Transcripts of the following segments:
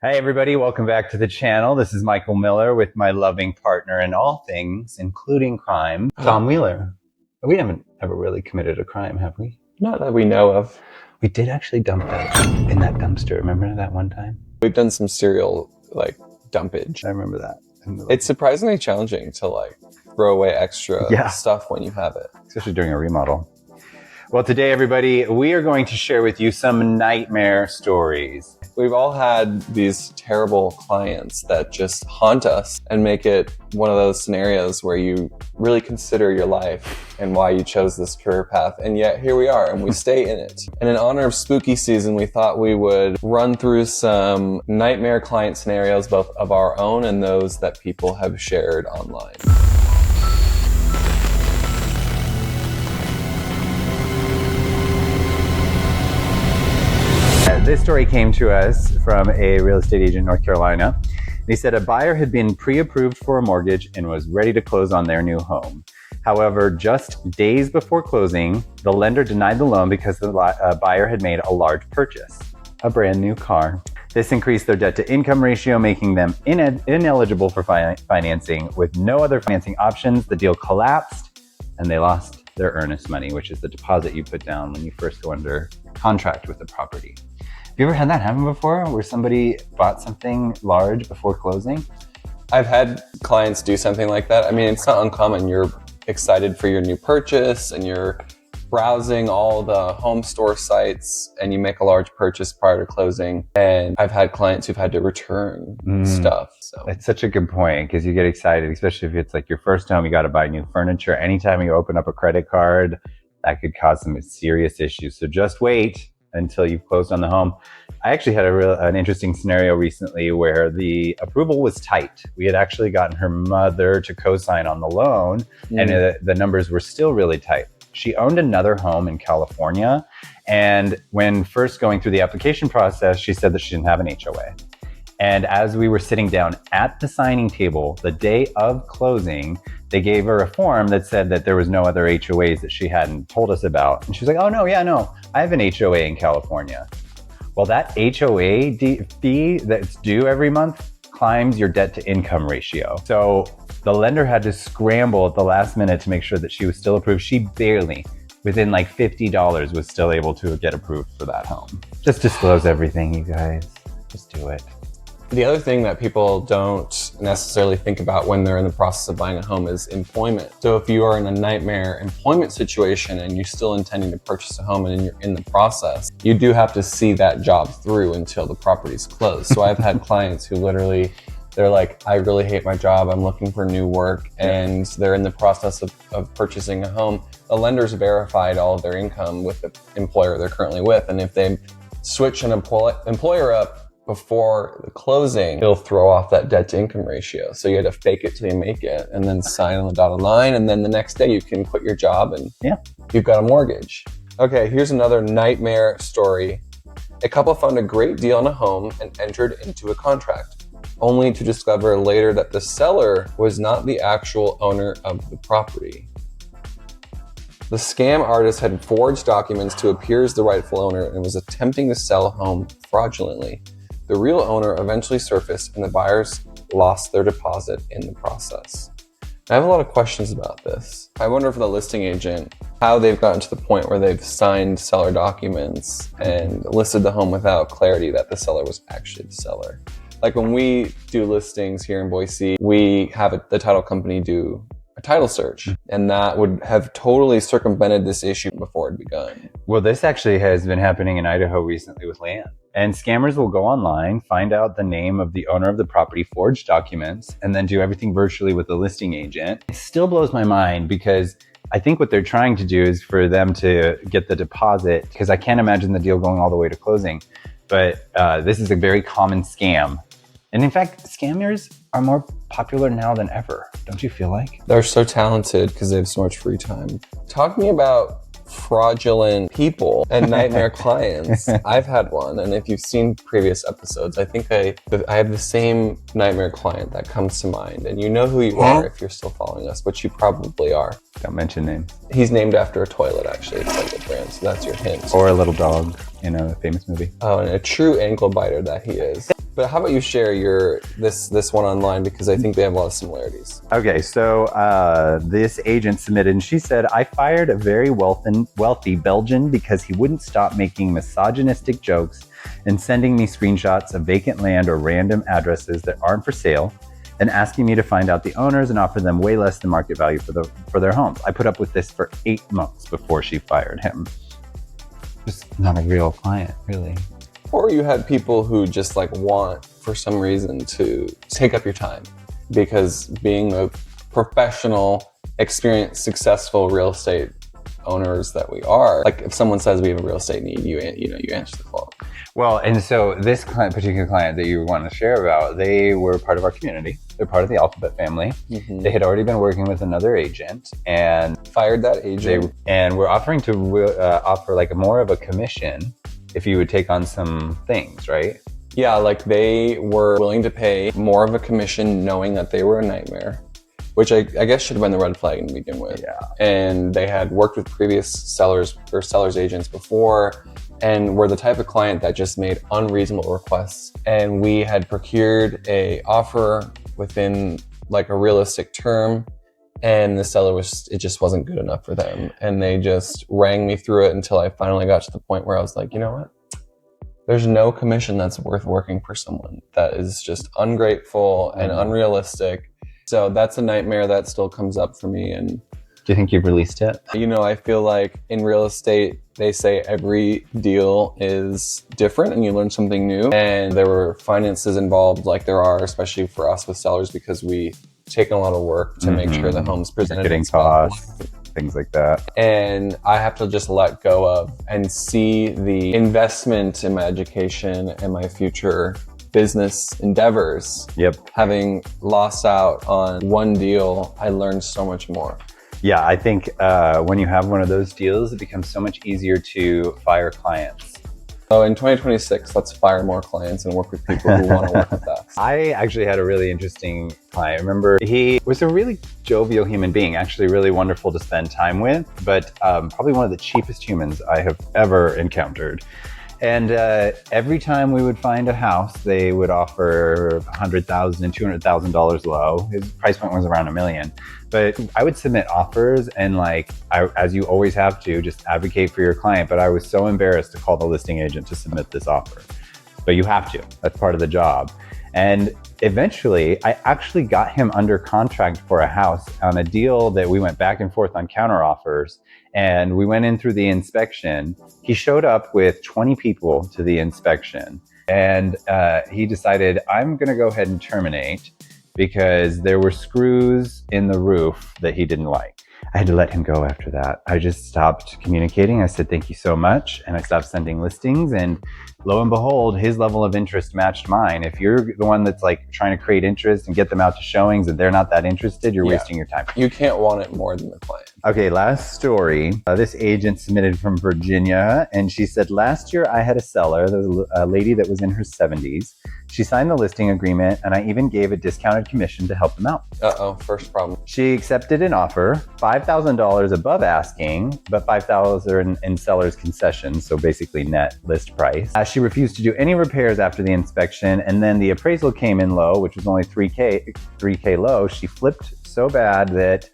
Hey everybody, welcome back to the channel. This is Michael Miller with my loving partner in all things, including crime, Tom Wheeler. We haven't ever really committed a crime, have we? Not that we know of. We did actually dump that in that dumpster. Remember that one time? We've done some serial dumpage. I remember that. It's surprisingly challenging to throw away extra stuff when you have it. Especially during a remodel. Well, today everybody, we are going to share with you some nightmare stories. We've all had these terrible clients that just haunt us and make it one of those scenarios where you really consider your life and why you chose this career path. And yet here we are and we stay in it. And in honor of spooky season, we thought we would run through some nightmare client scenarios, both of our own and those that people have shared online. This story came to us from a real estate agent in North Carolina. He said a buyer had been pre-approved for a mortgage and was ready to close on their new home. However, just days before closing, the lender denied the loan because the buyer had made a large purchase, a brand new car. This increased their debt-to-income ratio, making them ineligible for financing. With no other financing options, the deal collapsed and they lost their earnest money, which is the deposit you put down when you first go under contract with the property. Have you ever had that happen before, where somebody bought something large before closing? I've had clients do something like that. I mean, it's not uncommon. You're excited for your new purchase and you're browsing all the home store sites and you make a large purchase prior to closing. And I've had clients who've had to return stuff. So that's such a good point, because you get excited, especially if it's like your first home, you got to buy new furniture. Anytime you open up a credit card, that could cause some serious issues. So just wait until you've closed on the home. I actually had an interesting scenario recently where the approval was tight. We had actually gotten her mother to co-sign on the loan, and the numbers were still really tight. She owned another home in California, and when first going through the application process, she said that she didn't have an HOA. And as we were sitting down at the signing table, the day of closing, they gave her a form that said that there was no other HOAs that she hadn't told us about. And she was like, oh no, I have an HOA in California. Well, that HOA fee that's due every month climbs your debt to income ratio. So the lender had to scramble at the last minute to make sure that she was still approved. She barely, within like $50, was still able to get approved for that home. Just disclose everything, you guys. Just do it. the other thing that people don't necessarily think about when they're in the process of buying a home is employment. So if you are in a nightmare employment situation and you're still intending to purchase a home and you're in the process, you do have to see that job through until the property's closed. So I've had clients who literally, they're like, I really hate my job, I'm looking for new work, and they're in the process of purchasing a home. The lender's verified all of their income with the employer they're currently with, and if they switch an employer up before the closing, it'll throw off that debt to income ratio. So you had to fake it till you make it and then sign on the dotted line, and then the next day you can quit your job and you've got a mortgage. Okay, here's another nightmare story. A couple found a great deal on a home and entered into a contract, only to discover later that the seller was not the actual owner of the property. The scam artist had forged documents to appear as the rightful owner and was attempting to sell a home fraudulently. The real owner eventually surfaced and the buyers lost their deposit in the process. I have a lot of questions about this. I wonder for the listing agent how they've gotten to the point where they've signed seller documents and listed the home without clarity that the seller was actually the seller. Like when we do listings here in Boise, we have the title company do a title search, and that would have totally circumvented this issue before it begun. Well, this actually has been happening in Idaho recently with land. And scammers will go online, find out the name of the owner of the property, forge documents, and then do everything virtually with the listing agent. It still blows my mind because I think what they're trying to do is for them to get the deposit, because I can't imagine the deal going all the way to closing. But this is a very common scam. And in fact, scammers are more popular now than ever. Don't you feel like? They're so talented because they have so much free time. Talk to me about fraudulent people and nightmare clients. I've had one, and if you've seen previous episodes, I think I have the same nightmare client that comes to mind, and you know who you are if you're still following us, which you probably are. Don't mention names. He's named after a toilet, actually. It's like a brand, so that's your hint. Or a little dog in a famous movie. Oh, and a true ankle biter that he is. But how about you share this one online, because I think they have a lot of similarities. Okay, so this agent submitted, and she said, I fired a very wealthy Belgian because he wouldn't stop making misogynistic jokes and sending me screenshots of vacant land or random addresses that aren't for sale, and asking me to find out the owners and offer them way less than market value for their homes. I put up with this for 8 months before she fired him. Just not a real client, really. Or you had people who just like want, for some reason, to take up your time, because being a professional, experienced, successful real estate owners that we are, like if someone says we have a real estate need, you answer the phone. Well, and so this particular client that you want to share about, they were part of our community. They're part of the Alphabet family. Mm-hmm. They had already been working with another agent and fired that agent. And we're offering to offer like more of a commission if you would take on some things, right? Yeah, like they were willing to pay more of a commission knowing that they were a nightmare, which I guess should have been the red flag to begin with. Yeah. And they had worked with previous sellers or sellers agents before, and were the type of client that just made unreasonable requests. And we had procured a offer within like a realistic term, and the seller it just wasn't good enough for them. And they just rang me through it until I finally got to the point where I was like, you know what? There's no commission that's worth working for someone that is just ungrateful and unrealistic. So that's a nightmare that still comes up for me. And do you think you've released it? You know, I feel like in real estate, they say every deal is different and you learn something new. And there were finances involved, like there are, especially for us with sellers, because we take a lot of work to make sure the home's presented. Getting costs, things like that. And I have to just let go of and see the investment in my education and my future business endeavors. Yep. Having lost out on one deal, I learned so much more. Yeah, I think when you have one of those deals, it becomes so much easier to fire clients. So in 2026, let's fire more clients and work with people who want to work with us. I actually had a really interesting client. Remember, he was a really jovial human being, actually really wonderful to spend time with, but probably one of the cheapest humans I have ever encountered. And every time we would find a house, they would offer $100,000 and $200,000 low. His price point was around $1 million. But I would submit offers and as you always have to, just advocate for your client. But I was so embarrassed to call the listing agent to submit this offer. But you have to, that's part of the job. And eventually I actually got him under contract for a house on a deal that we went back and forth on counter offers. And we went in through the inspection. He showed up with 20 people to the inspection. And he decided, I'm gonna go ahead and terminate because there were screws in the roof that he didn't like. I had to let him go after that. I just stopped communicating. I said, thank you so much. And I stopped sending listings, and lo and behold, his level of interest matched mine. If you're the one that's like trying to create interest and get them out to showings and they're not that interested, you're wasting your time. You can't want it more than the client. Okay, last story. This agent submitted from Virginia, and she said, last year I had a seller. There was a lady that was in her 70s. She signed the listing agreement, and I even gave a discounted commission to help them out. Uh-oh, first problem. She accepted an offer, $5,000 above asking, but $5,000 in seller's concessions, so basically net list price. She refused to do any repairs after the inspection, and then the appraisal came in low, which was only 3K low. She flipped so bad that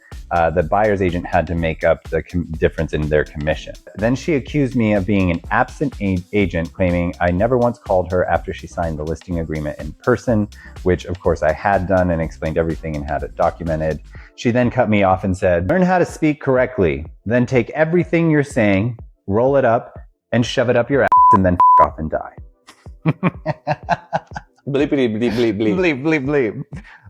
the buyer's agent had to make up the difference in their commission. Then she accused me of being an absent agent, claiming I never once called her after she signed the listing agreement in person, which of course I had done and explained everything and had it documented. She then cut me off and said, learn how to speak correctly, then take everything you're saying, roll it up, and shove it up your ass, and then f off and die. Bleep, bleep, bleep, bleep, bleep. Bleep, bleep, bleep.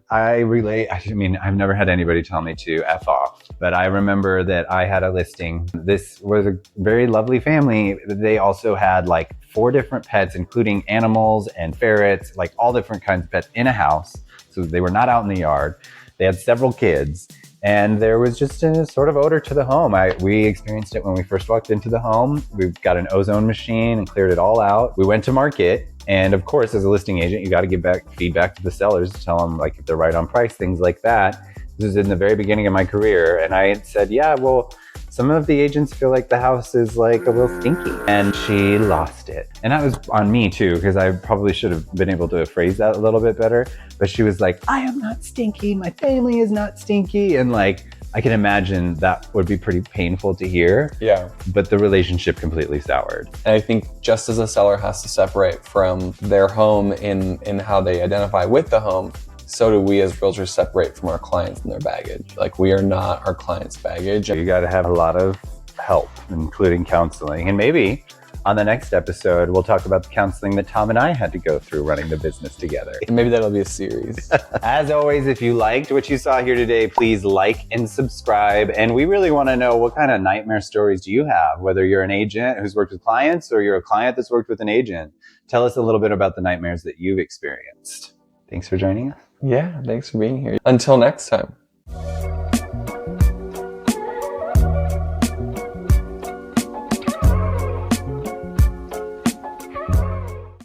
I relate. I mean, I've never had anybody tell me to F off, but I remember that I had a listing. This was a very lovely family. They also had like 4 different pets, including animals and ferrets, like all different kinds of pets in a house. So they were not out in the yard. They had several kids, and there was just a sort of odor to the home. We experienced it when we first walked into the home. We got an ozone machine and cleared it all out. We went to market. And of course, as a listing agent, you got to give back feedback to the sellers to tell them like if they're right on price, things like that. This is in the very beginning of my career. And I had said, yeah, well, some of the agents feel like the house is like a little stinky. And she lost it. And that was on me too, because I probably should have been able to phrase that a little bit better. But she was like, I am not stinky. My family is not stinky. And like, I can imagine that would be pretty painful to hear. Yeah. But the relationship completely soured. And I think just as a seller has to separate from their home in how they identify with the home, so do we as realtors separate from our clients and their baggage. Like, we are not our clients' baggage. You got to have a lot of help, including counseling. And maybe on the next episode, we'll talk about the counseling that Tom and I had to go through running the business together. Maybe that'll be a series. As always, if you liked what you saw here today, please like and subscribe. And we really want to know, what kind of nightmare stories do you have? Whether you're an agent who's worked with clients or you're a client that's worked with an agent, tell us a little bit about the nightmares that you've experienced. Thanks for joining us. Yeah, thanks for being here. Until next time.